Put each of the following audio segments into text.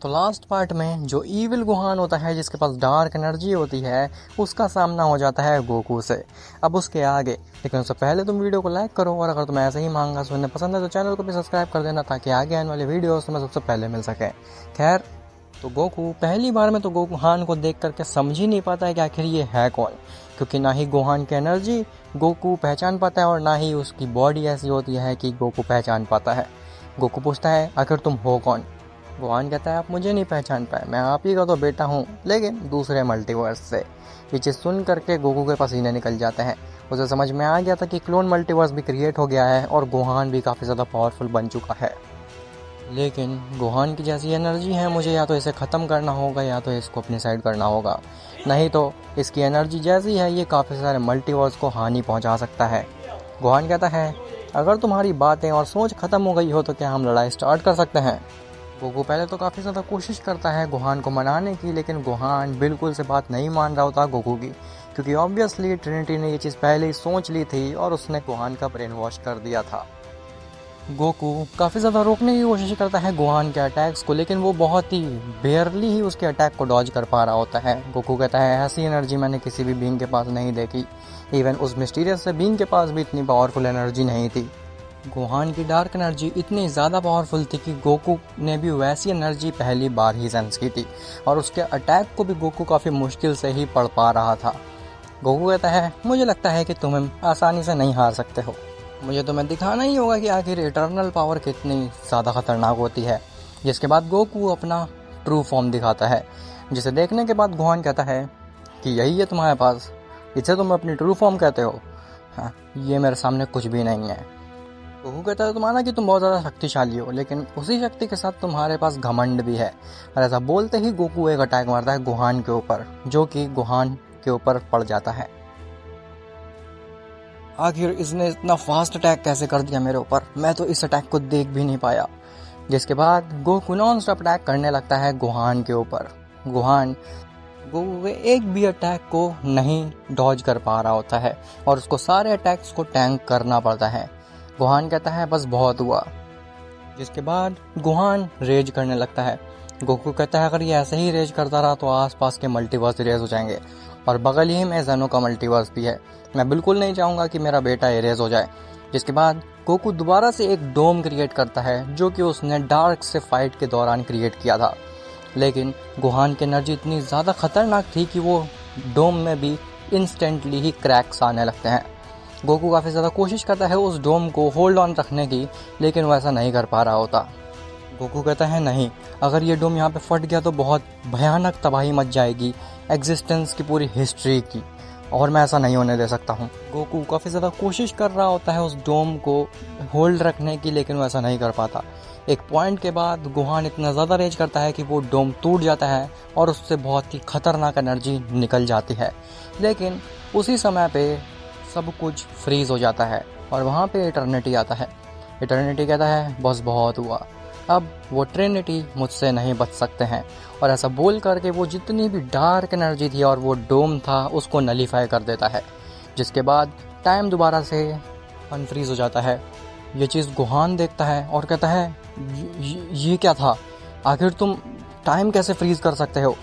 तो last part में जो ईविल गोहान होता है जिसके पास डार्क एनर्जी होती है, उसका सामना हो जाता है गोकू से। अब उसके आगे, लेकिन उससे पहले तुम वीडियो को लाइक करो, और अगर तुम्हें ऐसे ही मांगा सुनने पसंद है तो चैनल को भी सब्सक्राइब कर देना, ताकि आगे आने वाले वीडियोस तुम्हें सबसे पहले मिल सके। खैर, तो गोकू पहली बार में तो गोहान को देख करके समझ ही नहीं पाता है कि आखिर ये है कौन, क्योंकि ना ही गोहान की एनर्जी गोकू पहचान पाता है और ना ही उसकी बॉडी ऐसी होती है कि गोकू पहचान पाता है। गोकू पूछता है, आखिर तुम हो कौन? गोहान कहता है, आप मुझे नहीं पहचान पाए, मैं आप ही का तो बेटा हूँ, लेकिन दूसरे मल्टीवर्स से। ये चीज़ सुन करके गोकू के पसीने निकल जाते हैं। उसे समझ में आ गया था कि क्लोन मल्टीवर्स भी क्रिएट हो गया है और गोहान भी काफ़ी ज़्यादा पावरफुल बन चुका है। लेकिन गोहान की जैसी एनर्जी है, मुझे या तो इसे ख़त्म करना होगा या तो इसको अपनी साइड करना होगा, नहीं तो इसकी एनर्जी जैसी है ये काफ़ी सारे मल्टीवर्स को हानि पहुंचा सकता है। गोहान कहता है, अगर तुम्हारी बातें और सोच ख़त्म हो गई हो तो क्या हम लड़ाई स्टार्ट कर सकते हैं? गोकू पहले तो काफ़ी ज़्यादा कोशिश करता है गोहान को मनाने की, लेकिन गोहान बिल्कुल से बात नहीं मान रहा होता गोकू की, क्योंकि ऑब्वियसली ट्रिनिटी ने ये चीज़ पहले ही सोच ली थी और उसने गोहान का ब्रेन वॉश कर दिया था। गोकू काफ़ी ज़्यादा रोकने की कोशिश करता है गोहान के अटैक्स को, लेकिन वो बहुत ही बेयरली ही उसके अटैक को डॉज कर पा रहा होता है। गोकू कहता है, ऐसी एनर्जी मैंने किसी भी बीइंग के पास नहीं देखी, इवन उस मिस्टीरियस से बीइंग के पास भी इतनी पावरफुल एनर्जी नहीं थी। गोहान की डार्क एनर्जी इतनी ज़्यादा पावरफुल थी कि गोकू ने भी वैसी एनर्जी पहली बार ही सेंस की थी, और उसके अटैक को भी गोकू काफ़ी मुश्किल से ही पढ़ पा रहा था। गोकू कहता है, मुझे लगता है कि तुम आसानी से नहीं हार सकते हो, मुझे तुम्हें दिखाना ही होगा कि आखिर इटर्नल पावर कितनी ज़्यादा खतरनाक होती है। जिसके बाद गोकू अपना ट्रू फॉर्म दिखाता है, जिसे देखने के बाद गोहान कहता है कि यही है तुम्हारे पास, इसे तुम अपनी ट्रू फॉर्म कहते हो? हाँ, ये मेरे सामने कुछ भी नहीं है। गोकू कहता है, तुम्हारा कि तुम बहुत ज़्यादा शक्तिशाली हो, लेकिन उसी शक्ति के साथ तुम्हारे पास घमंड भी है। और ऐसा बोलते ही गोकू एक अटैक मारता है गोहान के ऊपर, जो कि गोहान के ऊपर पड़ जाता है। आखिर इसने इतना फास्ट अटैक कैसे कर दिया मेरे ऊपर, मैं तो इस अटैक को देख भी नहीं पाया। जिसके बाद गोकू नॉन स्टॉप अटैक करने लगता है गोहान के ऊपर। गोहान गोकू के एक भी अटैक को नहीं डॉज कर पा रहा होता है और उसको सारे अटैक्स को टैंक करना पड़ता है। गोहान कहता है, बस बहुत हुआ। जिसके बाद गोहान रेज करने लगता है। गोकू कहता है, अगर ये ऐसे ही रेज करता रहा तो आसपास के मल्टीवर्स इरेज हो जाएंगे, और बगल ही में ज़ेनो का मल्टीवर्स भी है। मैं बिल्कुल नहीं चाहूँगा कि मेरा बेटा इरेज हो जाए। जिसके बाद गोकू दोबारा से एक डोम क्रिएट करता है, जो कि उसने डार्क से फाइट के दौरान क्रिएट किया था। लेकिन गोहान की एनर्जी इतनी ज़्यादा खतरनाक थी कि वो डोम में भी इंस्टेंटली ही क्रैक्स आने लगते हैं। गोकू काफ़ी ज़्यादा कोशिश करता है उस डोम को होल्ड ऑन रखने की, लेकिन वो ऐसा नहीं कर पा रहा होता। गोकू कहता है, नहीं, अगर ये डोम यहाँ पे फट गया तो बहुत भयानक तबाही मच जाएगी एग्जिस्टेंस की पूरी हिस्ट्री की, और मैं ऐसा नहीं होने दे सकता हूँ। गोकू काफ़ी ज़्यादा कोशिश कर रहा होता है उस डोम को होल्ड रखने की, लेकिन वो ऐसा नहीं कर पाता। एक पॉइंट के बाद गोहान इतना ज़्यादा रेज करता है कि वो डोम टूट जाता है और उससे बहुत ही खतरनाक एनर्जी निकल जाती है। लेकिन उसी समय पे सब कुछ फ्रीज हो जाता है और वहाँ पे इटर्निटी आता है। इटर्निटी कहता है, बस बहुत हुआ, अब वो ट्रिनिटी मुझसे नहीं बच सकते हैं। और ऐसा बोल करके वो जितनी भी डार्क एनर्जी थी और वो डोम था उसको नलीफाई कर देता है। जिसके बाद टाइम दोबारा से अनफ्रीज हो जाता है। ये चीज़ गोहान देखता है और कहता है, ये क्या था, आखिर तुम टाइम कैसे फ्रीज कर सकते हो?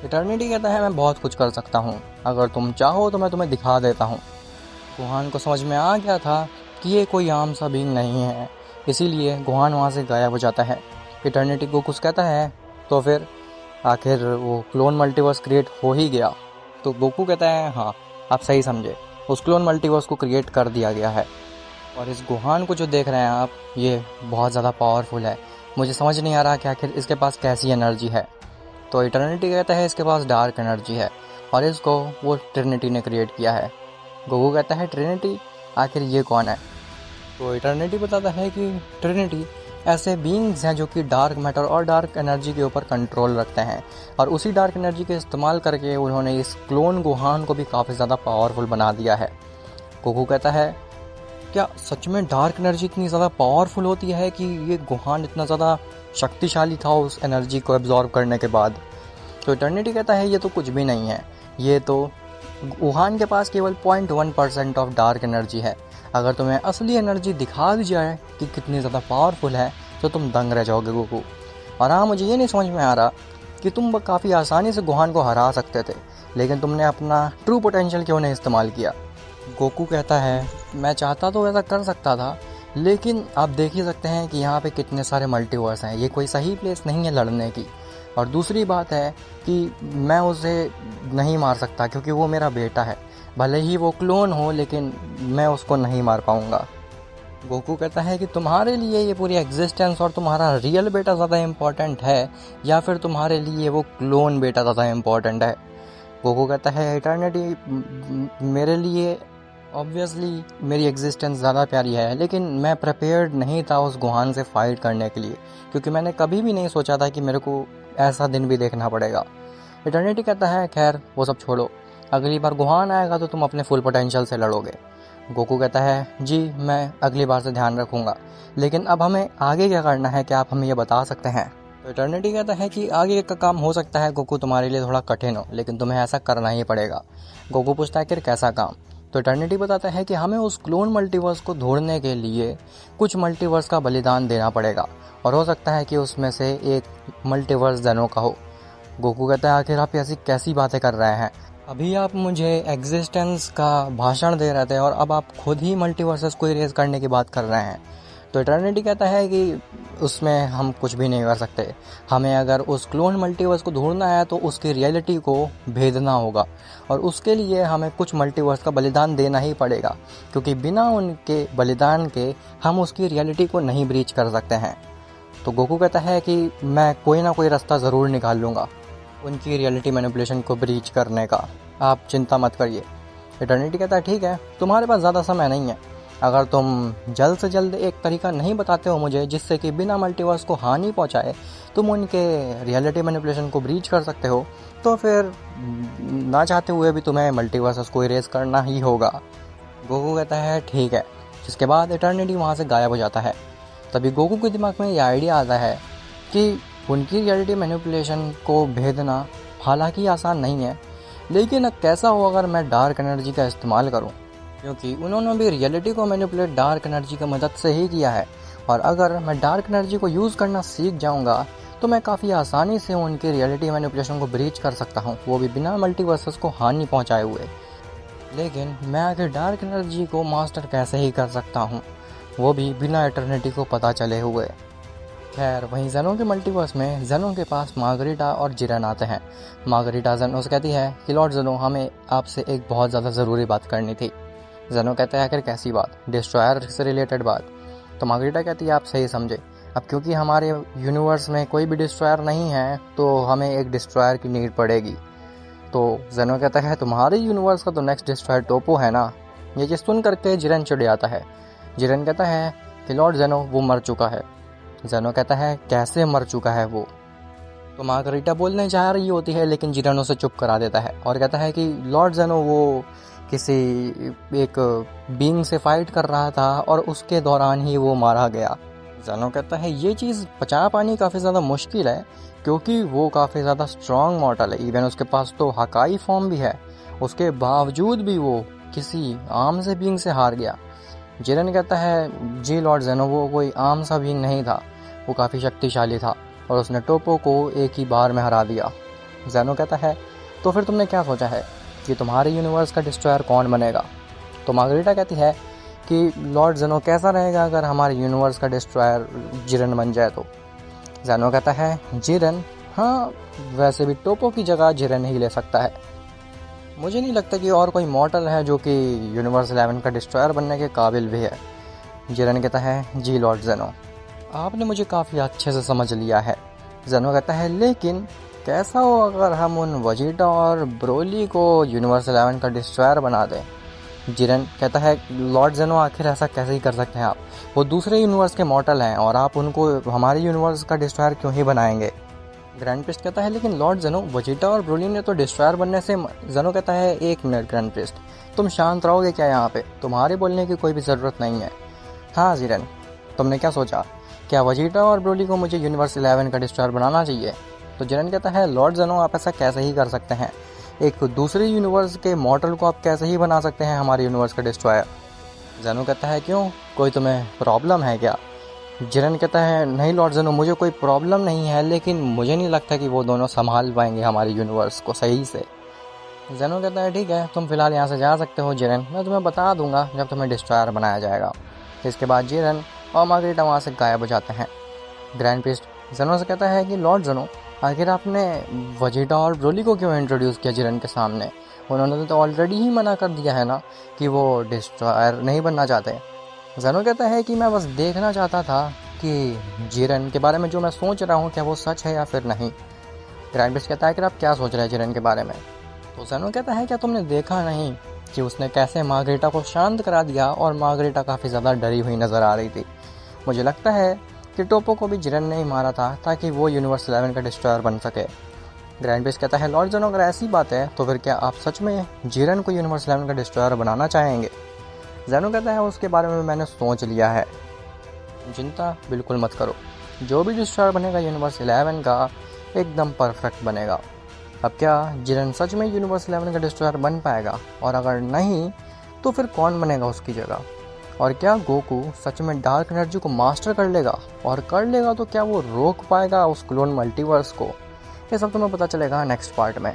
इटर्निटी कहता है, मैं बहुत कुछ कर सकता हूँ, अगर तुम चाहो तो मैं तुम्हें दिखा देता हूँ। गोहान को समझ में आ गया था कि ये कोई आम सा बीइंग नहीं है, इसीलिए गोहान वहाँ से गायब हो जाता है। इटर्निटी को कुछ कहता है, तो फिर आखिर वो क्लोन मल्टीवर्स क्रिएट हो ही गया? तो गोकू कहता है, हाँ, आप सही समझे, उस क्लोन मल्टीवर्स को क्रिएट कर दिया गया है। और इस गोहान को जो देख रहे हैं आप, ये बहुत ज़्यादा पावरफुल है, मुझे समझ नहीं आ रहा कि आखिर इसके पास कैसी एनर्जी है। तो इटर्निटी कहता है, इसके पास डार्क एनर्जी है और इसको वो ट्रिनिटी ने क्रिएट किया है। गोकू कहता है, ट्रिनिटी, आखिर ये कौन है? तो इटर्निटी बताता है कि ट्रिनिटी ऐसे बीइंग्स हैं जो कि डार्क मैटर और डार्क एनर्जी के ऊपर कंट्रोल रखते हैं, और उसी डार्क एनर्जी के इस्तेमाल करके उन्होंने इस क्लोन गोहान को भी काफ़ी ज़्यादा पावरफुल बना दिया है। गोकू कहता है, क्या सच में डार्क एनर्जी इतनी ज़्यादा पावरफुल होती है कि ये गोहान इतना ज़्यादा शक्तिशाली था उस एनर्जी को एब्जॉर्ब करने के बाद? तो इटर्निटी कहता है, ये तो कुछ भी नहीं है, ये तो गोहान के पास केवल 0.1% ऑफ डार्क एनर्जी है। अगर तुम्हें असली एनर्जी दिखा दी जाए कि कितनी ज़्यादा पावरफुल है तो तुम दंग रह जाओगे गोकू। और हाँ, मुझे ये नहीं समझ में आ रहा कि तुम काफ़ी आसानी से गोहान को हरा सकते थे, लेकिन तुमने अपना ट्रू पोटेंशियल क्यों नहीं इस्तेमाल किया। गोकू कहता है मैं चाहता तो वैसा कर सकता था, लेकिन आप देख ही सकते हैं कि यहाँ पे कितने सारे मल्टीवर्स हैं, ये कोई सही प्लेस नहीं है लड़ने की। और दूसरी बात है कि मैं उसे नहीं मार सकता क्योंकि वो मेरा बेटा है, भले ही वो क्लोन हो लेकिन मैं उसको नहीं मार पाऊँगा। गोकू कहता है कि तुम्हारे लिए ये पूरी एग्जिस्टेंस और तुम्हारा रियल बेटा ज़्यादा इम्पोर्टेंट है या फिर तुम्हारे लिए वो क्लोन बेटा ज़्यादा इम्पोर्टेंट है। गोकू कहता है इटर्निटी मेरे लिए ऑब्वियसली मेरी एग्जिस्टेंस ज़्यादा प्यारी है, लेकिन मैं प्रिपेयर्ड नहीं था उस गुहान से फाइट करने के लिए, क्योंकि मैंने कभी भी नहीं सोचा था कि मेरे को ऐसा दिन भी देखना पड़ेगा। इटर्निटी कहता है खैर वो सब छोड़ो, अगली बार गुहान आएगा तो तुम अपने फुल पोटेंशियल से लड़ोगे। गोकू कहता है जी मैं अगली बार से ध्यान रखूंगा, लेकिन अब हमें आगे क्या करना है, क्या आप हमें ये बता सकते हैं। तो इटर्निटी कहता है कि आगे का काम हो सकता है गोकू तुम्हारे लिए थोड़ा कठिन हो, लेकिन तुम्हें ऐसा करना ही पड़ेगा। गोकू पूछता है कि कैसा काम। तो इटर्निटी बताता है कि हमें उस क्लोन मल्टीवर्स को ढूंढने के लिए कुछ मल्टीवर्स का बलिदान देना पड़ेगा, और हो सकता है कि उसमें से एक मल्टीवर्स जेनो का हो। गोकू कहता है आखिर आप ऐसी कैसी बातें कर रहे हैं, अभी आप मुझे एग्जिस्टेंस का भाषण दे रहे थे और अब आप खुद ही मल्टीवर्सेस को इरेज करने की बात कर रहे हैं। तो इटर्निटी कहता है कि उसमें हम कुछ भी नहीं कर सकते, हमें अगर उस क्लोन मल्टीवर्स को ढूंढना है तो उसकी रियलिटी को भेदना होगा, और उसके लिए हमें कुछ मल्टीवर्स का बलिदान देना ही पड़ेगा, क्योंकि बिना उनके बलिदान के हम उसकी रियलिटी को नहीं ब्रीच कर सकते हैं। तो गोकू कहता है कि मैं कोई ना कोई रास्ता ज़रूर निकाल लूँगा उनकी रियलिटी मैनिपुलेशन को ब्रीच करने का, आप चिंता मत करिए। इटर्निटी कहता है ठीक है, तुम्हारे पास ज़्यादा समय नहीं है, अगर तुम जल्द से जल्द एक तरीका नहीं बताते हो मुझे जिससे कि बिना मल्टीवर्स को हानि पहुंचाए तुम उनके रियलिटी मैनिपुलेशन को ब्रीच कर सकते हो, तो फिर ना चाहते हुए भी तुम्हें मल्टीवर्सेस को इरेज करना ही होगा। गोकू कहता है ठीक है, जिसके बाद इटर्निटी वहाँ से गायब हो जाता है। तभी गोकू के दिमाग में ये आइडिया आता है कि उनकी रियलिटी मैनिपुलेशन को भेदना हालांकि आसान नहीं है, लेकिन कैसा हो अगर मैं डार्क एनर्जी का इस्तेमाल करूं, क्योंकि उन्होंने भी रियलिटी को मैनिपुलेट डार्क एनर्जी की मदद से ही किया है, और अगर मैं डार्क एनर्जी को यूज़ करना सीख जाऊंगा तो मैं काफ़ी आसानी से उनकी रियलिटी मैनिपुलेशन को ब्रीच कर सकता हूं, वो भी बिना मल्टीवर्सेस को हानि पहुंचाए हुए। लेकिन मैं आखिर डार्क एनर्जी को मास्टर कैसे ही कर सकता हूँ, वो भी बिना इटर्निटी को पता चले हुए। खैर वहीं जेनो के मल्टीवर्स में जेनो के पास मार्गरीटा और जिरेन आते हैं। मार्गरीटा जेनो से कहती है कि लॉर्ड जेनो हमें आपसे एक बहुत ज़्यादा ज़रूरी बात करनी थी। जेनो कहता है आखिर कैसी बात, डिस्ट्रॉयर से रिलेटेड बात। तो मार्गरीटा कहती है आप सही समझे, अब क्योंकि हमारे यूनिवर्स में कोई भी डिस्ट्रॉयर नहीं है तो हमें एक डिस्ट्रॉयर की नीड पड़ेगी। तो जेनो कहता है तुम्हारे यूनिवर्स का तो नेक्स्ट डिस्ट्रॉयर टोपो है ना। ये चीज़ सुन करके जिरेन चिढ़ जाता है। जिरेन कहता है कि लॉर्ड जेनो वो मर चुका है। जेनो कहता है कैसे मर चुका है वो। तो मार्गरीटा बोलने जा रही होती है, लेकिन जिरेन उसे चुप करा देता है और कहता है कि लॉर्ड जेनो वो किसी एक बीइंग से फाइट कर रहा था और उसके दौरान ही वो मारा गया। जेनो कहता है ये चीज़ पचा पानी काफ़ी ज़्यादा मुश्किल है, क्योंकि वो काफ़ी ज़्यादा स्ट्रॉन्ग मॉर्टल है, इवन उसके पास तो हकाई फॉर्म भी है, उसके बावजूद भी वो किसी आम से बीइंग से हार गया। जिरेन कहता है जी लॉर्ड जेनो वो कोई आम सा बीइंग नहीं था, वो काफ़ी शक्तिशाली था और उसने टोपो को एक ही बार में हरा दिया। जेनो कहता है तो फिर तुमने क्या सोचा है कि तुम्हारे यूनिवर्स का डिस्ट्रॉयर कौन बनेगा। तो मार्गरीटा कहती है कि लॉर्ड जेनो कैसा रहेगा अगर हमारे यूनिवर्स का डिस्ट्रॉयर जिरेन बन जाए तो। जेनो कहता है जिरेन, हाँ वैसे भी टोपो की जगह जिरेन ही ले सकता है, मुझे नहीं लगता कि और कोई मॉर्टल है जो कि यूनिवर्स 11 का डिस्ट्रॉयर बनने के काबिल भी है। जिरेन कहता है जी लॉर्ड जेनो, आपने मुझे काफ़ी अच्छे से समझ लिया है। जेनो कहता है लेकिन कैसा हो अगर हम उन वजीटा और ब्रोली को यूनिवर्स 11 का डिस्ट्रॉयर बना दें। जिरेन कहता है लॉर्ड जेनो आखिर ऐसा कैसे ही कर सकते हैं आप, वो दूसरे यूनिवर्स के मॉर्टल हैं और आप उनको हमारे यूनिवर्स का डिस्ट्रॉयर क्यों ही बनाएंगे। ग्रैंड प्रिस्ट कहता है लेकिन लॉर्ड जेनो वजीटा और ब्रोली ने तो डिस्ट्रॉयर बनने से। जेनो कहता है एक मिनट ग्रैंड प्रिस्ट, तुम शांत रहोगे क्या, यहाँ पे तुम्हारे बोलने की कोई भी ज़रूरत नहीं है। हाँ जिरेन, तुमने क्या सोचा, क्या वजीटा और ब्रोली को मुझे यूनिवर्स 11 का डिस्ट्रॉयर बनाना चाहिए। तो जिरेन कहता है लॉर्ड जेनो आप ऐसा कैसे ही कर सकते हैं, एक दूसरे यूनिवर्स के मॉर्टल को आप कैसे ही बना सकते हैं हमारे यूनिवर्स का डिस्ट्रॉयर। जेनो कहता है क्यों, कोई तुम्हें प्रॉब्लम है क्या। जिरन कहता है नहीं लॉर्ड ज़ेनो, मुझे कोई प्रॉब्लम नहीं है, लेकिन मुझे नहीं लगता कि वो दोनों संभाल पाएंगे हमारे यूनिवर्स को सही से। ज़ेनो कहता है ठीक है, तुम फिलहाल यहाँ से जा सकते हो जिरन, मैं तुम्हें बता दूंगा जब तुम्हें डिस्ट्रॉयर बनाया जाएगा। इसके बाद जिरन और मार्गरेटा वहाँ से गायब हो जाते हैं। ग्रैंड प्रीस्ट ज़ेनो से कहता है कि लॉर्ड ज़ेनो, आखिर आपने वेजिटा और ब्रोली को क्यों इंट्रोड्यूस किया जिरन के सामने? उन्होंने तो ऑलरेडी ही मना कर दिया है ना कि वो डिस्ट्रॉयर नहीं बनना चाहते। ज़ेनो कहता है कि मैं बस देखना चाहता था कि जिरन के बारे में जो मैं सोच रहा हूँ क्या वो सच है या फिर नहीं। ग्रैंड प्रीस्ट कहता है कि आप क्या सोच रहे हैं जिरन के बारे में? तो ज़ेनो कहता है क्या तुमने देखा नहीं कि उसने कैसे मार्गरेटा को शांत करा दिया, और मार्गरेटा काफ़ी ज़्यादा डरी हुई नज़र आ रही थी। मुझे लगता है कि टोपो को भी जिरन ने ही मारा था ताकि वो यूनिवर्स 11 का डिस्ट्रॉयर बन सके। ग्रैंड प्रीस्ट कहता है लॉर्ड ज़ेनो, अगर ऐसी बात है तो फिर क्या आप सच में जिरन को यूनिवर्स 11 का डिस्ट्रॉयर बनाना चाहेंगे? ज़ेनो कहता है उसके बारे में मैंने सोच लिया है, चिंता बिल्कुल मत करो, जो भी डिस्ट्रॉयर बनेगा यूनिवर्स 11 का एकदम परफेक्ट बनेगा। अब क्या जिरन सच में यूनिवर्स 11 का डिस्ट्रॉयर बन पाएगा, और अगर नहीं तो फिर कौन बनेगा उसकी जगह? और क्या गोकू सच में डार्क एनर्जी को मास्टर कर लेगा, और कर लेगा तो क्या वो रोक पाएगा उस क्लोन मल्टीवर्स को? ये सब तुम्हें पता चलेगा नेक्स्ट पार्ट में।